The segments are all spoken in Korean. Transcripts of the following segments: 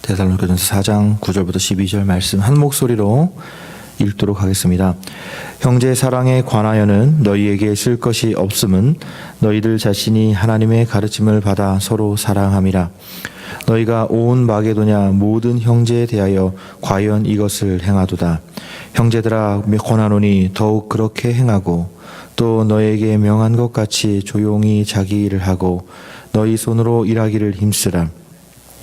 데살로니가전서 4장 9절부터 12절 말씀 한 목소리로 읽도록 하겠습니다. 형제 사랑에 관하여는 너희에게 쓸 것이 없음은 너희들 자신이 하나님의 가르침을 받아 서로 사랑함이라. 너희가 온 마게도냐 모든 형제에 대하여 과연 이것을 행하도다. 형제들아 권하노니 더욱 그렇게 행하고 또 너에게 명한 것 같이 조용히 자기 일을 하고 너희 손으로 일하기를 힘쓰라.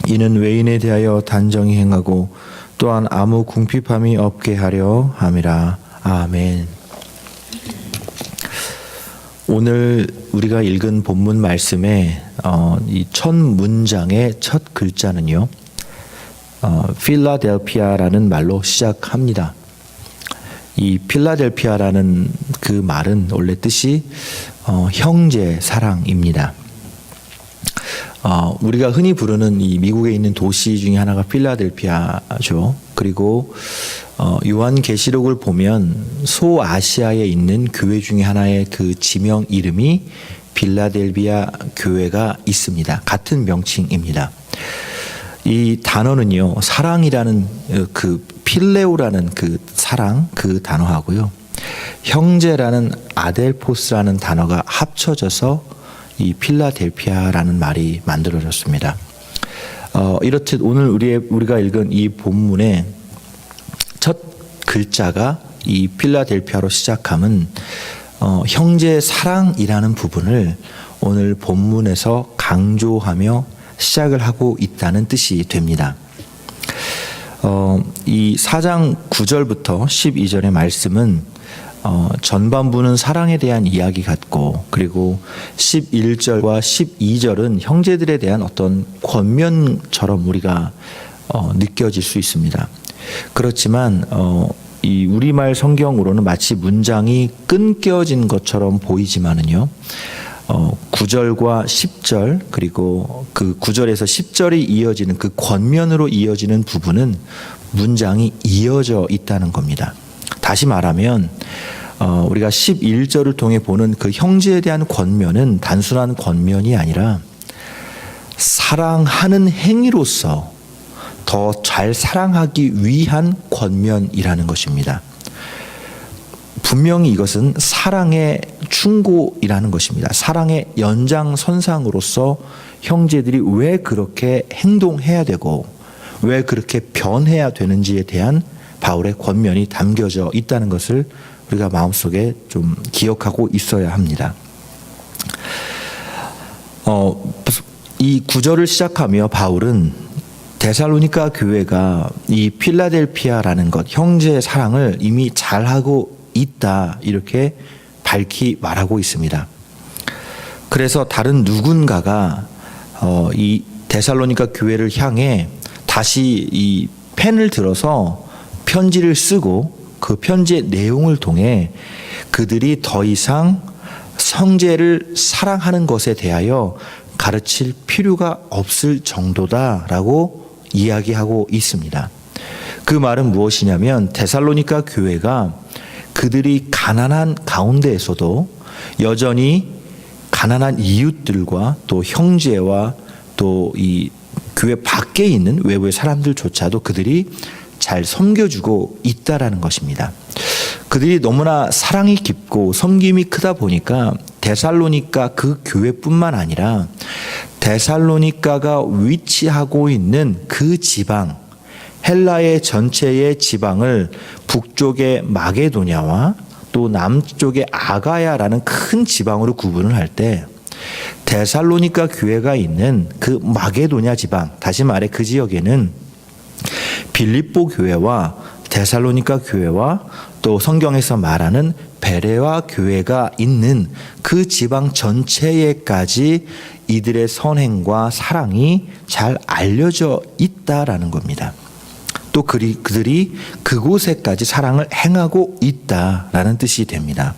이는 외인에 대하여 단정히 행하고 또한 아무 궁핍함이 없게 하려 함이라. 아멘. 오늘 우리가 읽은 본문 말씀의 이 첫 문장의 첫 글자는요, 필라델피아라는 말로 시작합니다. 이 필라델피아라는 그 말은 원래 뜻이 형제 사랑입니다. 우리가 흔히 부르는 이 미국에 있는 도시 중에 하나가 필라델피아죠. 그리고 요한계시록을 보면 소아시아에 있는 교회 중에 하나의 그 지명 이름이 필라델피아 교회가 있습니다. 같은 명칭입니다. 이 단어는요, 사랑이라는 그 필레오라는 그 사랑 그 단어하고요, 형제라는 아델포스라는 단어가 합쳐져서 이 필라델피아라는 말이 만들어졌습니다. 이렇듯 오늘 우리가 읽은 이 본문의 첫 글자가 이 필라델피아로 시작함은 형제 사랑이라는 부분을 오늘 본문에서 강조하며 시작을 하고 있다는 뜻이 됩니다. 이 4장 9절부터 12절의 말씀은 전반부는 사랑에 대한 이야기 같고, 그리고 11절과 12절은 형제들에 대한 어떤 권면처럼 우리가 느껴질 수 있습니다. 그렇지만 이 우리말 성경으로는 마치 문장이 끊겨진 것처럼 보이지만은요, 9절과 10절 그리고 그 9절에서 10절이 이어지는 그 권면으로 이어지는 부분은 문장이 이어져 있다는 겁니다. 다시 말하면 우리가 11절을 통해 보는 그 형제에 대한 권면은 단순한 권면이 아니라 사랑하는 행위로서 더 잘 사랑하기 위한 권면이라는 것입니다. 분명히 이것은 사랑의 충고이라는 것입니다. 사랑의 연장선상으로서 형제들이 왜 그렇게 행동해야 되고 왜 그렇게 변해야 되는지에 대한 바울의 권면이 담겨져 있다는 것을 우리가 마음속에 좀 기억하고 있어야 합니다. 이 구절을 시작하며 바울은 데살로니가 교회가 이 필라델피아라는 것, 형제의 사랑을 이미 잘하고 있다, 이렇게 밝히 말하고 있습니다. 그래서 다른 누군가가 이 데살로니가 교회를 향해 다시 이 펜을 들어서 편지를 쓰고 그 편지의 내용을 통해 그들이 더 이상 형제를 사랑하는 것에 대하여 가르칠 필요가 없을 정도다라고 이야기하고 있습니다. 그 말은 무엇이냐면 데살로니가 교회가 그들이 가난한 가운데에서도 여전히 가난한 이웃들과 또 형제와 또 이 교회 밖에 있는 외부의 사람들조차도 그들이 잘 섬겨주고 있다라는 것입니다. 그들이 너무나 사랑이 깊고 섬김이 크다 보니까 데살로니가 그 교회뿐만 아니라 데살로니가가 위치하고 있는 그 지방, 헬라의 전체의 지방을 북쪽의 마게도냐와 또 남쪽의 아가야라는 큰 지방으로 구분을 할 때 데살로니가 교회가 있는 그 마게도냐 지방, 다시 말해 그 지역에는 빌립보 교회와 데살로니가 교회와 또 성경에서 말하는 베레와 교회가 있는 그 지방 전체에까지 이들의 선행과 사랑이 잘 알려져 있다라는 겁니다. 또 그들이 그곳에까지 사랑을 행하고 있다라는 뜻이 됩니다.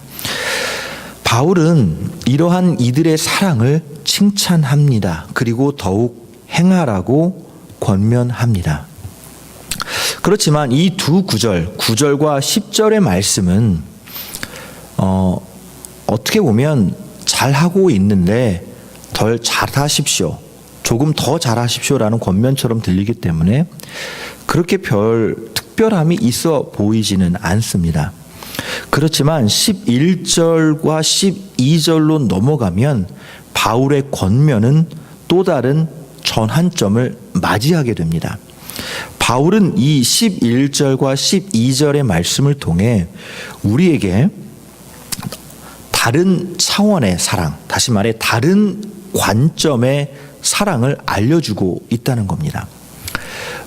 바울은 이러한 이들의 사랑을 칭찬합니다. 그리고 더욱 행하라고 권면합니다. 그렇지만 이 두 구절, 9절과 10절의 말씀은 어떻게 보면 잘하고 있는데 덜 잘하십시오, 조금 더 잘하십시오라는 권면처럼 들리기 때문에 그렇게 별 특별함이 있어 보이지는 않습니다. 그렇지만 11절과 12절로 넘어가면 바울의 권면은 또 다른 전환점을 맞이하게 됩니다. 바울은 이 11절과 12절의 말씀을 통해 우리에게 다른 차원의 사랑, 다시 말해 다른 관점의 사랑을 알려주고 있다는 겁니다.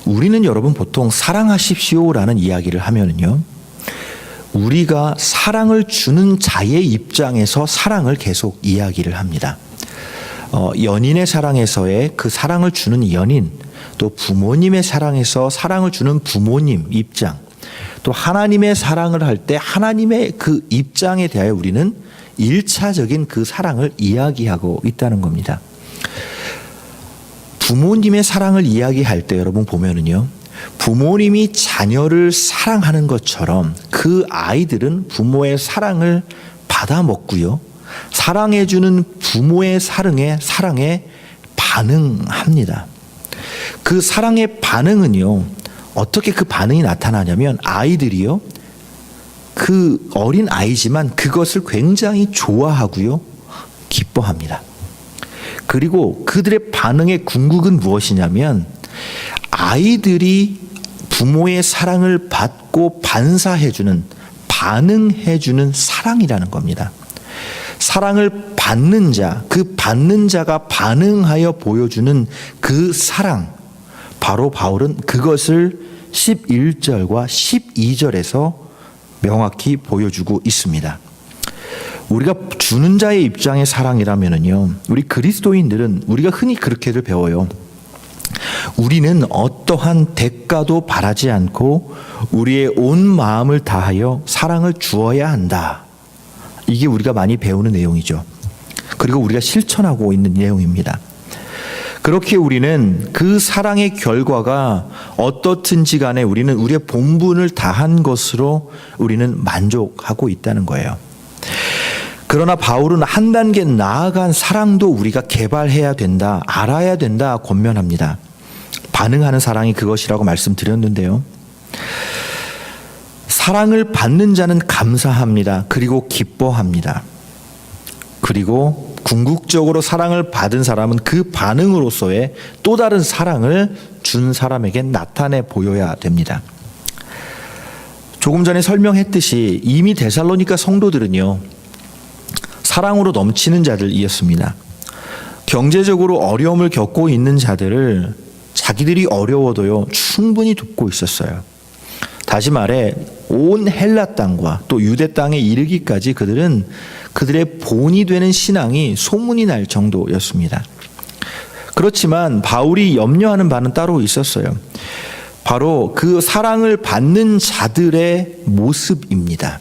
우리는 여러분 보통 사랑하십시오라는 이야기를 하면은요, 우리가 사랑을 주는 자의 입장에서 사랑을 계속 이야기를 합니다. 연인의 사랑에서의 그 사랑을 주는 연인, 또 부모님의 사랑에서 사랑을 주는 부모님 입장, 또 하나님의 사랑을 할 때 하나님의 그 입장에 대하여 우리는 1차적인 그 사랑을 이야기하고 있다는 겁니다. 부모님의 사랑을 이야기할 때 여러분 보면은요, 부모님이 자녀를 사랑하는 것처럼 그 아이들은 부모의 사랑을 받아 먹고요, 사랑해주는 부모의 사랑에 반응합니다. 그 사랑의 반응은요, 어떻게 그 반응이 나타나냐면 아이들이요, 그 어린 아이지만 그것을 굉장히 좋아하고요, 기뻐합니다. 그리고 그들의 반응의 궁극은 무엇이냐면 아이들이 부모의 사랑을 받고 반사해주는, 반응해주는 사랑이라는 겁니다. 사랑을 받는 자, 그 받는 자가 반응하여 보여주는 그 사랑, 바로 바울은 그것을 11절과 12절에서 명확히 보여주고 있습니다. 우리가 주는 자의 입장의 사랑이라면요, 우리 그리스도인들은 우리가 흔히 그렇게들 배워요. 우리는 어떠한 대가도 바라지 않고 우리의 온 마음을 다하여 사랑을 주어야 한다. 이게 우리가 많이 배우는 내용이죠. 그리고 우리가 실천하고 있는 내용입니다. 그렇게 우리는 그 사랑의 결과가 어떻든지 간에 우리는 우리의 본분을 다한 것으로 우리는 만족하고 있다는 거예요. 그러나 바울은 한 단계 나아간 사랑도 우리가 개발해야 된다, 알아야 된다 권면합니다. 반응하는 사랑이 그것이라고 말씀드렸는데요. 사랑을 받는 자는 감사합니다. 그리고 기뻐합니다. 그리고 궁극적으로 사랑을 받은 사람은 그 반응으로서의 또 다른 사랑을 준 사람에게 나타내 보여야 됩니다. 조금 전에 설명했듯이 이미 데살로니가 성도들은요, 사랑으로 넘치는 자들이었습니다. 경제적으로 어려움을 겪고 있는 자들을 자기들이 어려워도요, 충분히 돕고 있었어요. 다시 말해 온 헬라 땅과 또 유대 땅에 이르기까지 그들은 그들의 본이 되는 신앙이 소문이 날 정도였습니다. 그렇지만 바울이 염려하는 바는 따로 있었어요. 바로 그 사랑을 받는 자들의 모습입니다.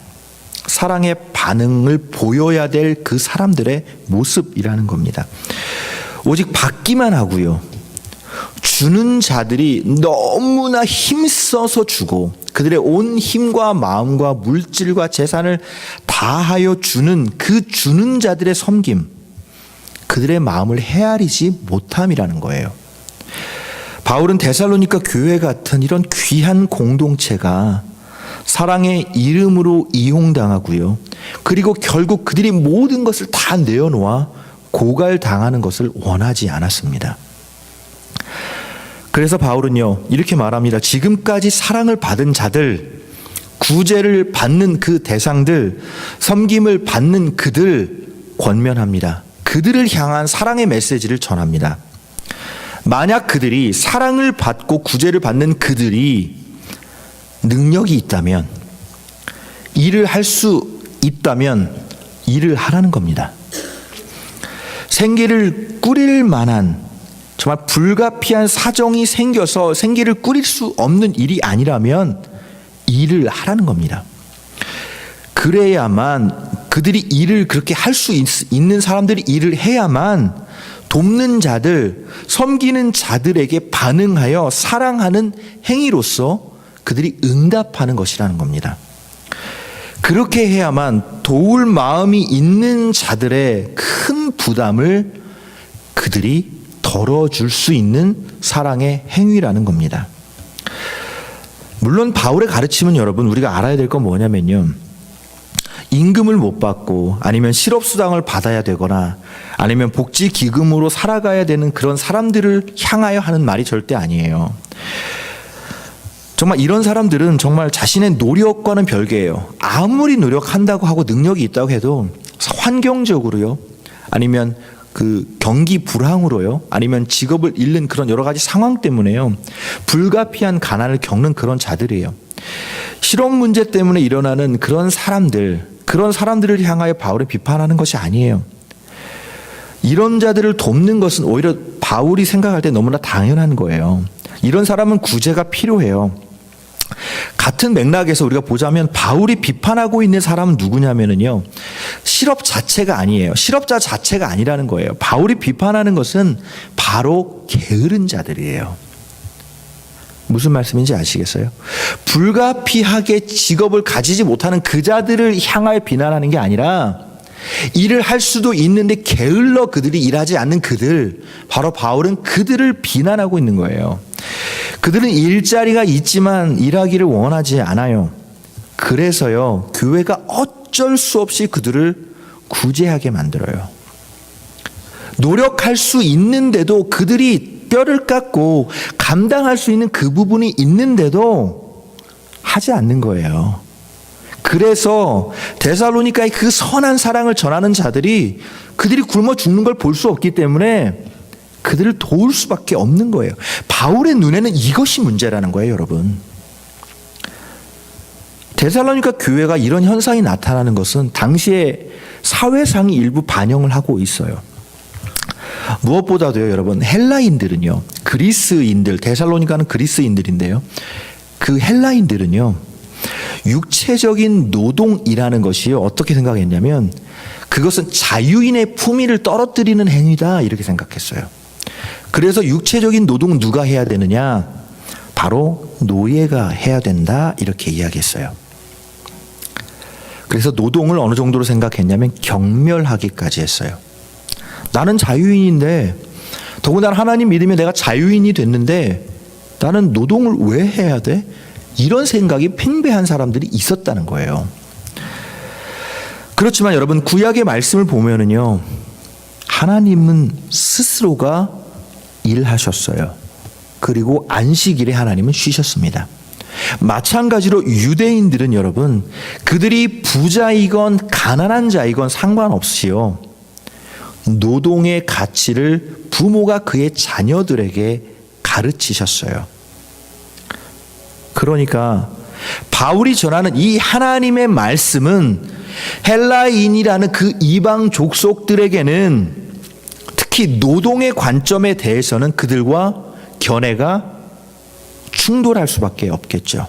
사랑의 반응을 보여야 될 그 사람들의 모습이라는 겁니다. 오직 받기만 하고요, 주는 자들이 너무나 힘써서 주고 그들의 온 힘과 마음과 물질과 재산을 다하여 주는 그 주는 자들의 섬김, 그들의 마음을 헤아리지 못함이라는 거예요. 바울은 데살로니가 교회 같은 이런 귀한 공동체가 사랑의 이름으로 이용당하고요, 그리고 결국 그들이 모든 것을 다 내어놓아 고갈당하는 것을 원하지 않았습니다. 그래서 바울은요, 이렇게 말합니다. 지금까지 사랑을 받은 자들, 구제를 받는 그 대상들, 섬김을 받는 그들 권면합니다. 그들을 향한 사랑의 메시지를 전합니다. 만약 그들이 사랑을 받고 구제를 받는 그들이 능력이 있다면, 일을 할 수 있다면 일을 하라는 겁니다. 생계를 꾸릴 만한 정말 불가피한 사정이 생겨서 생계를 꾸릴 수 없는 일이 아니라면 일을 하라는 겁니다. 그래야만 그들이 일을 그렇게 할 수 있는 사람들이 일을 해야만 돕는 자들, 섬기는 자들에게 반응하여 사랑하는 행위로서 그들이 응답하는 것이라는 겁니다. 그렇게 해야만 도울 마음이 있는 자들의 큰 부담을 그들이 덜어줄 수 있는 사랑의 행위라는 겁니다. 물론 바울의 가르침은 여러분 우리가 알아야 될 건 뭐냐면요, 임금을 못 받고 아니면 실업수당을 받아야 되거나 아니면 복지기금으로 살아가야 되는 그런 사람들을 향하여 하는 말이 절대 아니에요. 정말 이런 사람들은 정말 자신의 노력과는 별개예요. 아무리 노력한다고 하고 능력이 있다고 해도 환경적으로요, 아니면 그 경기 불황으로요, 아니면 직업을 잃는 그런 여러 가지 상황 때문에요, 불가피한 가난을 겪는 그런 자들이에요. 실업 문제 때문에 일어나는 그런 사람들을 향하여 바울이 비판하는 것이 아니에요. 이런 자들을 돕는 것은 오히려 바울이 생각할 때 너무나 당연한 거예요. 이런 사람은 구제가 필요해요. 같은 맥락에서 우리가 보자면 바울이 비판하고 있는 사람은 누구냐면요, 실업 자체가 아니에요. 실업자 자체가 아니라는 거예요. 바울이 비판하는 것은 바로 게으른 자들이에요. 무슨 말씀인지 아시겠어요? 불가피하게 직업을 가지지 못하는 그 자들을 향하여 비난하는 게 아니라 일을 할 수도 있는데 게을러 그들이 일하지 않는 그들, 바로 바울은 그들을 비난하고 있는 거예요. 그들은 일자리가 있지만 일하기를 원하지 않아요. 그래서요, 교회가 어쩔 수 없이 그들을 구제하게 만들어요. 노력할 수 있는데도 그들이 뼈를 깎고 감당할 수 있는 그 부분이 있는데도 하지 않는 거예요. 그래서 데살로니가의 그 선한 사랑을 전하는 자들이 그들이 굶어 죽는 걸 볼 수 없기 때문에 그들을 도울 수밖에 없는 거예요. 바울의 눈에는 이것이 문제라는 거예요, 여러분. 데살로니가 교회가 이런 현상이 나타나는 것은 당시에 사회상이 일부 반영을 하고 있어요. 무엇보다도요, 여러분, 헬라인들은요, 그리스인들, 데살로니가는 그리스인들인데요, 그 헬라인들은요, 육체적인 노동이라는 것이 어떻게 생각했냐면 그것은 자유인의 품위를 떨어뜨리는 행위다, 이렇게 생각했어요. 그래서 육체적인 노동은 누가 해야 되느냐? 바로 노예가 해야 된다, 이렇게 이야기했어요. 그래서 노동을 어느 정도로 생각했냐면 경멸하기까지 했어요. 나는 자유인인데, 더군다나 하나님 믿으면 내가 자유인이 됐는데 나는 노동을 왜 해야 돼? 이런 생각이 팽배한 사람들이 있었다는 거예요. 그렇지만 여러분, 구약의 말씀을 보면은요, 하나님은 스스로가 일하셨어요. 그리고 안식일에 하나님은 쉬셨습니다. 마찬가지로 유대인들은 여러분, 그들이 부자이건 가난한 자이건 상관없이요, 노동의 가치를 부모가 그의 자녀들에게 가르치셨어요. 그러니까 바울이 전하는 이 하나님의 말씀은 헬라인이라는 그 이방 족속들에게는 특히 노동의 관점에 대해서는 그들과 견해가 충돌할 수밖에 없겠죠.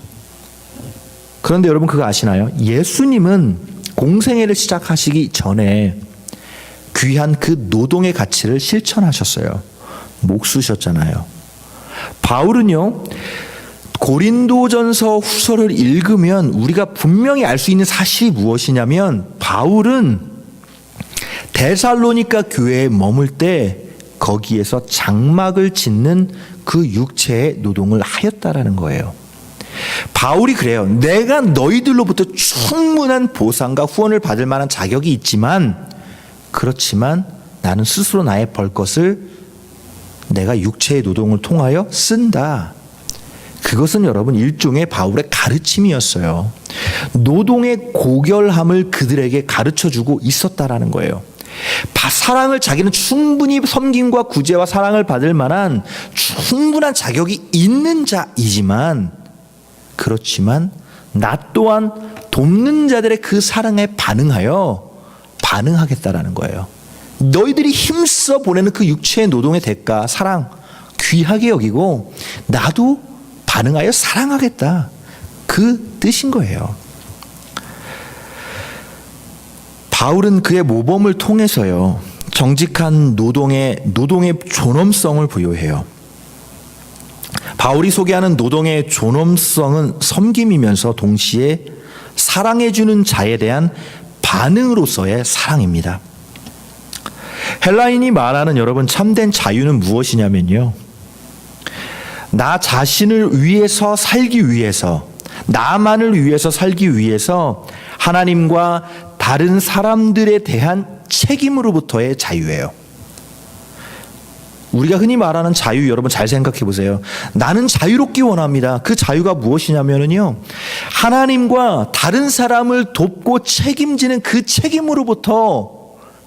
그런데 여러분, 그거 아시나요? 예수님은 공생애를 시작하시기 전에 귀한 그 노동의 가치를 실천하셨어요. 목 쓰셨잖아요. 바울은요, 고린도전서 후서를 읽으면 우리가 분명히 알 수 있는 사실이 무엇이냐면, 바울은 데살로니가 교회에 머물 때 거기에서 장막을 짓는 그 육체의 노동을 하였다라는 거예요. 바울이 그래요. 내가 너희들로부터 충분한 보상과 후원을 받을 만한 자격이 있지만, 그렇지만 나는 스스로 나의 벌 것을 내가 육체의 노동을 통하여 쓴다. 그것은 여러분 일종의 바울의 가르침이었어요. 노동의 고결함을 그들에게 가르쳐주고 있었다라는 거예요. 사랑을 자기는 충분히 섬김과 구제와 사랑을 받을 만한 충분한 자격이 있는 자이지만, 그렇지만 나 또한 돕는 자들의 그 사랑에 반응하겠다라는 거예요. 너희들이 힘써 보내는 그 육체의 노동의 대가, 사랑, 귀하게 여기고 나도 반응하여 사랑하겠다, 그 뜻인 거예요. 바울은 그의 모범을 통해서요, 정직한 노동의 존엄성을 부여해요. 바울이 소개하는 노동의 존엄성은 섬김이면서 동시에 사랑해주는 자에 대한 반응으로서의 사랑입니다. 헬라인이 말하는 여러분 참된 자유는 무엇이냐면요, 나 자신을 위해서 살기 위해서, 나만을 위해서 살기 위해서 하나님과 다른 사람들에 대한 책임으로부터의 자유예요. 우리가 흔히 말하는 자유, 여러분 잘 생각해 보세요. 나는 자유롭기 원합니다. 그 자유가 무엇이냐면요, 하나님과 다른 사람을 돕고 책임지는 그 책임으로부터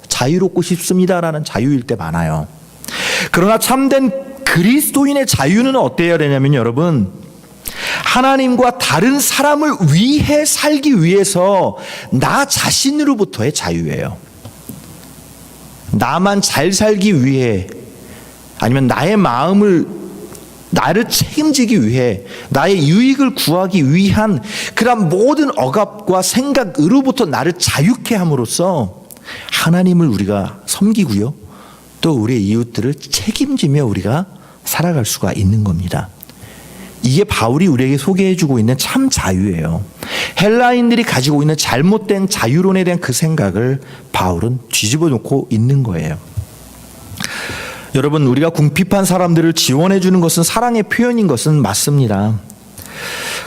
자유롭고 싶습니다라는 자유일 때 많아요. 그러나 참된 그리스도인의 자유는 어때야 되냐면 여러분, 하나님과 다른 사람을 위해 살기 위해서 나 자신으로부터의 자유예요. 나만 잘 살기 위해, 아니면 나의 마음을, 나를 책임지기 위해, 나의 유익을 구하기 위한 그런 모든 억압과 생각으로부터 나를 자유케 함으로써 하나님을 우리가 섬기고요, 또 우리의 이웃들을 책임지며 우리가 살아갈 수가 있는 겁니다. 이게 바울이 우리에게 소개해주고 있는 참 자유예요. 헬라인들이 가지고 있는 잘못된 자유론에 대한 그 생각을 바울은 뒤집어 놓고 있는 거예요. 여러분, 우리가 궁핍한 사람들을 지원해 주는 것은 사랑의 표현인 것은 맞습니다.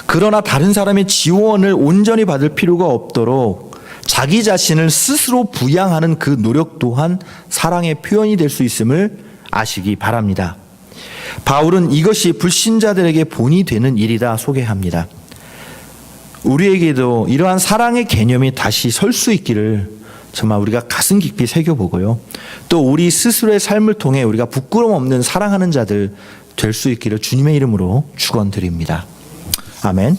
그러나 다른 사람의 지원을 온전히 받을 필요가 없도록 자기 자신을 스스로 부양하는 그 노력 또한 사랑의 표현이 될 수 있음을 아시기 바랍니다. 바울은 이것이 불신자들에게 본이 되는 일이다 소개합니다. 우리에게도 이러한 사랑의 개념이 다시 설 수 있기를 정말 우리가 가슴 깊이 새겨보고요, 또 우리 스스로의 삶을 통해 우리가 부끄러움 없는 사랑하는 자들 될 수 있기를 주님의 이름으로 축원드립니다. 아멘.